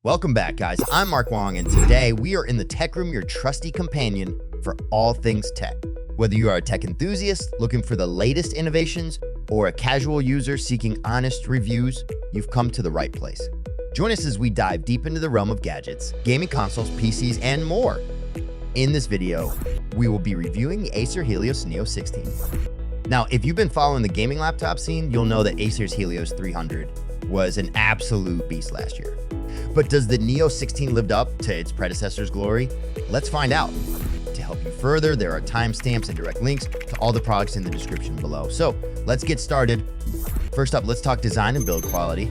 Welcome back, guys. I'm Mark Wong, and today we are in the tech room, your trusty companion for all things tech. Whether you are a tech enthusiast looking for the latest innovations or a casual user seeking honest reviews, you've come to the right place. Join us as we dive deep into the realm of gadgets, gaming consoles, PCs, and more. In this video, we will be reviewing the Acer Helios Neo 16. Now, if you've been following the gaming laptop scene, you'll know that Acer's Helios 300 was an absolute beast last year. But does the Neo 16 live up to its predecessor's glory? Let's find out. To help you further, there are timestamps and direct links to all the products in the description below. So let's get started. First up, let's talk design and build quality.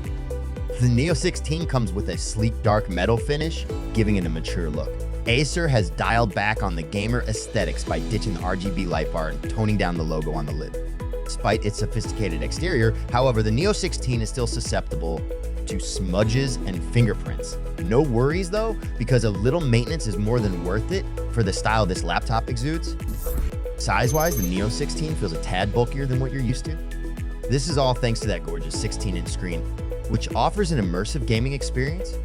The Neo 16 comes with a sleek dark metal finish, giving it a mature look. Acer has dialed back on the gamer aesthetics by ditching the RGB light bar and toning down the logo on the lid. Despite its sophisticated exterior, however, the Neo 16 is still susceptible to smudges and fingerprints. No worries though, because a little maintenance is more than worth it for the style this laptop exudes. Size-wise, the Neo 16 feels a tad bulkier than what you're used to. This is all thanks to that gorgeous 16-inch screen, which offers an immersive gaming experience.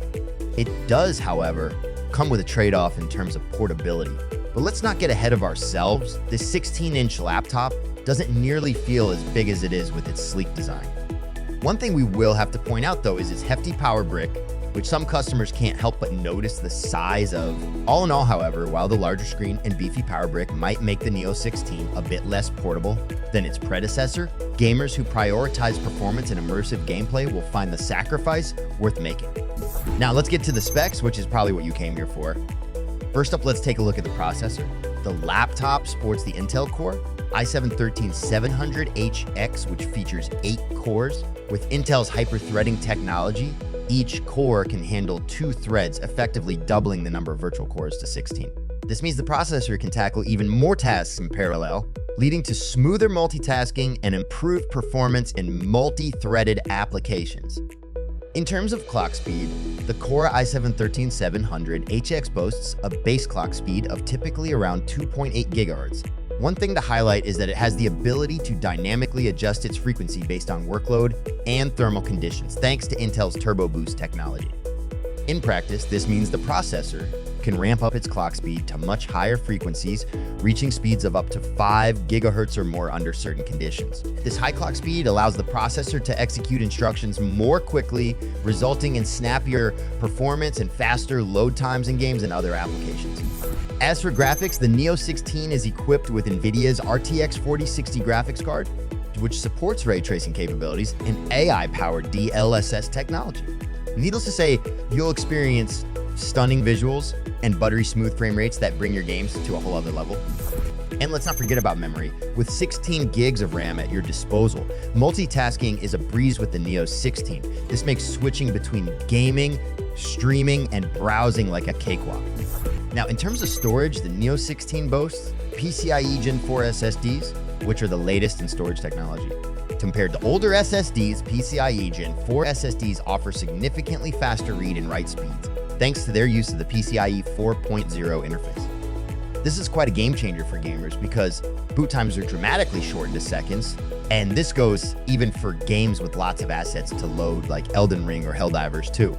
It does, however, come with a trade-off in terms of portability. But let's not get ahead of ourselves. This 16-inch laptop doesn't nearly feel as big as it is with its sleek design. One thing we will have to point out though is its hefty power brick, which some customers can't help but notice the size of. All in all, however, while the larger screen and beefy power brick might make the Neo 16 a bit less portable than its predecessor, gamers who prioritize performance and immersive gameplay will find the sacrifice worth making. Now let's get to the specs, which is probably what you came here for. First up, let's take a look at the processor. The laptop sports the Intel Core i7-13700HX, which features 8 cores. With Intel's hyper-threading technology, each core can handle 2 threads, effectively doubling the number of virtual cores to 16. This means the processor can tackle even more tasks in parallel, leading to smoother multitasking and improved performance in multi-threaded applications. In terms of clock speed, the Core i7-13700HX boasts a base clock speed of typically around 2.8 GHz. One thing to highlight is that it has the ability to dynamically adjust its frequency based on workload and thermal conditions, thanks to Intel's Turbo Boost technology. In practice, this means the processor can ramp up its clock speed to much higher frequencies, reaching speeds of up to 5 GHz or more under certain conditions. This high clock speed allows the processor to execute instructions more quickly, resulting in snappier performance and faster load times in games and other applications. As for graphics, the Neo 16 is equipped with NVIDIA's RTX 4060 graphics card, which supports ray tracing capabilities and AI-powered DLSS technology. Needless to say, you'll experience stunning visuals and buttery smooth frame rates that bring your games to a whole other level. And let's not forget about memory. With 16 gigs of RAM at your disposal, multitasking is a breeze with the Neo 16. This makes switching between gaming, streaming, and browsing like a cakewalk. Now, in terms of storage, the Neo 16 boasts PCIe Gen 4 SSDs, which are the latest in storage technology. Compared to older SSDs, PCIe Gen 4 SSDs offer significantly faster read and write speeds, thanks to their use of the PCIe 4.0 interface. This is quite a game changer for gamers because boot times are dramatically shortened to seconds, and this goes even for games with lots of assets to load like Elden Ring or Helldivers 2.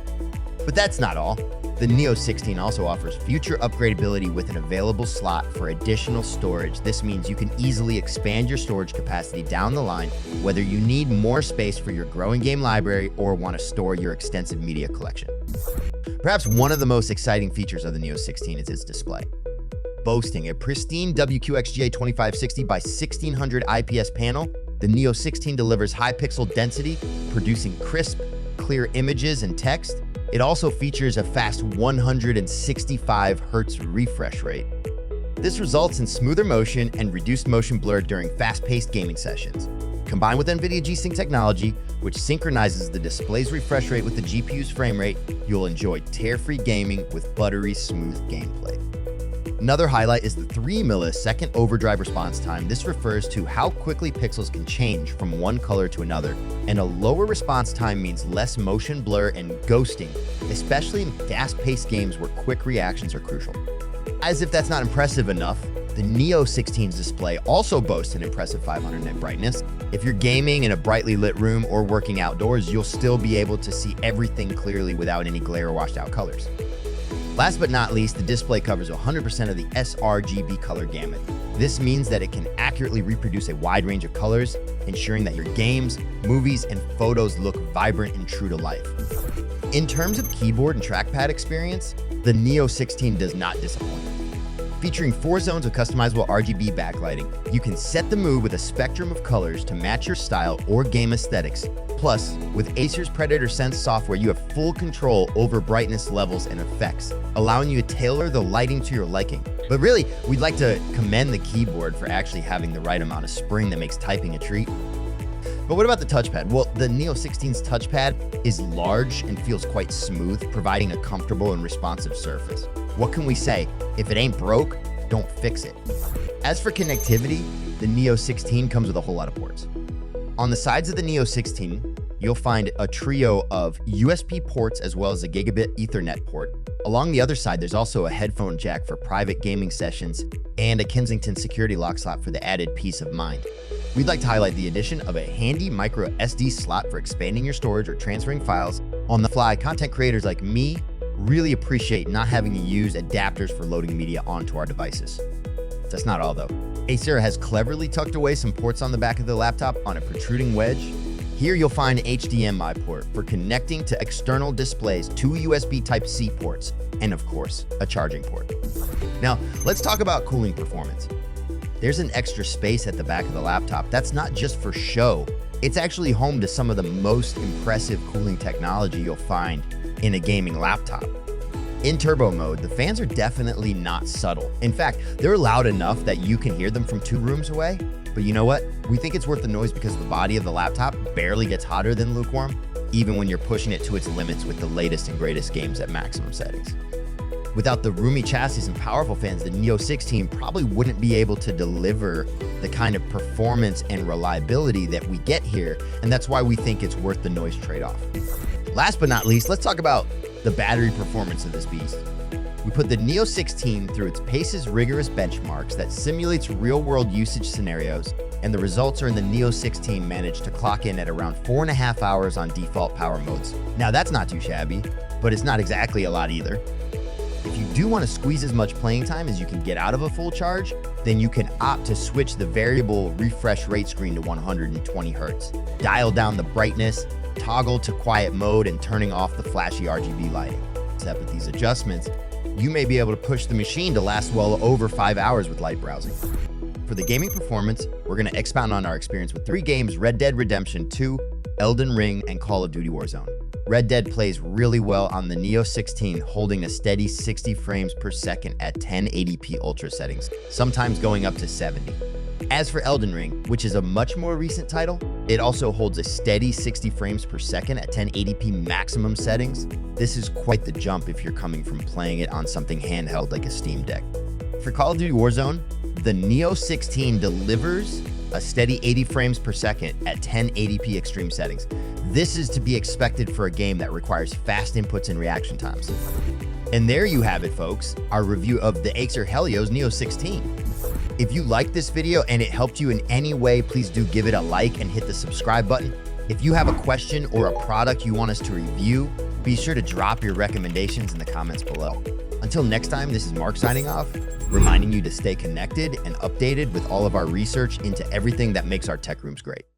But that's not all. The Neo 16 also offers future upgradability with an available slot for additional storage. This means you can easily expand your storage capacity down the line, whether you need more space for your growing game library or want to store your extensive media collection. Perhaps one of the most exciting features of the Neo 16 is its display. Boasting a pristine WQXGA 2560 by 1600 IPS panel, the Neo 16 delivers high pixel density, producing crisp, clear images and text. It also features a fast 165 Hz refresh rate. This results in smoother motion and reduced motion blur during fast-paced gaming sessions. Combined with NVIDIA G-Sync technology, which synchronizes the display's refresh rate with the GPU's frame rate, you'll enjoy tear-free gaming with buttery smooth gameplay. Another highlight is the 3-millisecond overdrive response time. This refers to how quickly pixels can change from one color to another, and a lower response time means less motion blur and ghosting, especially in fast-paced games where quick reactions are crucial. As if that's not impressive enough, the Neo 16's display also boasts an impressive 500 nit brightness, If you're gaming in a brightly lit room or working outdoors, you'll still be able to see everything clearly without any glare or washed out colors. Last but not least, the display covers 100% of the sRGB color gamut. This means that it can accurately reproduce a wide range of colors, ensuring that your games, movies, and photos look vibrant and true to life. In terms of keyboard and trackpad experience, the Neo 16 does not disappoint. Featuring 4 zones of customizable RGB backlighting, you can set the mood with a spectrum of colors to match your style or game aesthetics. Plus, with Acer's Predator Sense software, you have full control over brightness levels and effects, allowing you to tailor the lighting to your liking. But really, we'd like to commend the keyboard for actually having the right amount of spring that makes typing a treat. But what about the touchpad? Well, the Neo 16's touchpad is large and feels quite smooth, providing a comfortable and responsive surface. What can we say? If it ain't broke, don't fix it. As for connectivity, the Neo 16 comes with a whole lot of ports. On the sides of the Neo 16, you'll find a trio of USB ports as well as a gigabit Ethernet port. Along the other side, there's also a headphone jack for private gaming sessions and a Kensington security lock slot for the added peace of mind. We'd like to highlight the addition of a handy micro SD slot for expanding your storage or transferring files on the fly. Content creators like me really appreciate not having to use adapters for loading media onto our devices. That's not all though. Acer has cleverly tucked away some ports on the back of the laptop on a protruding wedge. Here you'll find an HDMI port for connecting to external displays, 2 USB Type-C ports, and of course, a charging port. Now, let's talk about cooling performance. There's an extra space at the back of the laptop. That's not just for show. It's actually home to some of the most impressive cooling technology you'll find in a gaming laptop. In turbo mode, the fans are definitely not subtle. In fact, they're loud enough that you can hear them from 2 rooms away. But you know what? We think it's worth the noise because the body of the laptop barely gets hotter than lukewarm, even when you're pushing it to its limits with the latest and greatest games at maximum settings. Without the roomy chassis and powerful fans, the Neo 16 probably wouldn't be able to deliver the kind of performance and reliability that we get here, and that's why we think it's worth the noise trade-off. Last but not least, let's talk about the battery performance of this beast. We put the Neo 16 through its Pace's rigorous benchmarks that simulates real-world usage scenarios, and the results are in the Neo 16 managed to clock in at around 4.5 hours on default power modes. Now that's not too shabby, but it's not exactly a lot either. If you do want to squeeze as much playing time as you can get out of a full charge, then you can opt to switch the variable refresh rate screen to 120 Hz. Dial down the brightness, toggle to quiet mode, and turning off the flashy RGB lighting. Except with these adjustments, you may be able to push the machine to last well over 5 hours with light browsing. For the gaming performance, we're going to expound on our experience with 3 games: Red Dead Redemption 2, Elden Ring, and Call of Duty Warzone. Red Dead plays really well on the Neo 16, holding a steady 60 frames per second at 1080p ultra settings, sometimes going up to 70. As for Elden Ring, which is a much more recent title, it also holds a steady 60 frames per second at 1080p maximum settings. This is quite the jump if you're coming from playing it on something handheld like a Steam Deck. For Call of Duty Warzone, the Neo 16 delivers a steady 80 frames per second at 1080p extreme settings. This is to be expected for a game that requires fast inputs and reaction times. And there you have it, folks, our review of the Acer Helios Neo 16. If you liked this video and it helped you in any way, please do give it a like and hit the subscribe button. If you have a question or a product you want us to review, be sure to drop your recommendations in the comments below. Until next time, this is Mark signing off, reminding you to stay connected and updated with all of our research into everything that makes our tech rooms great.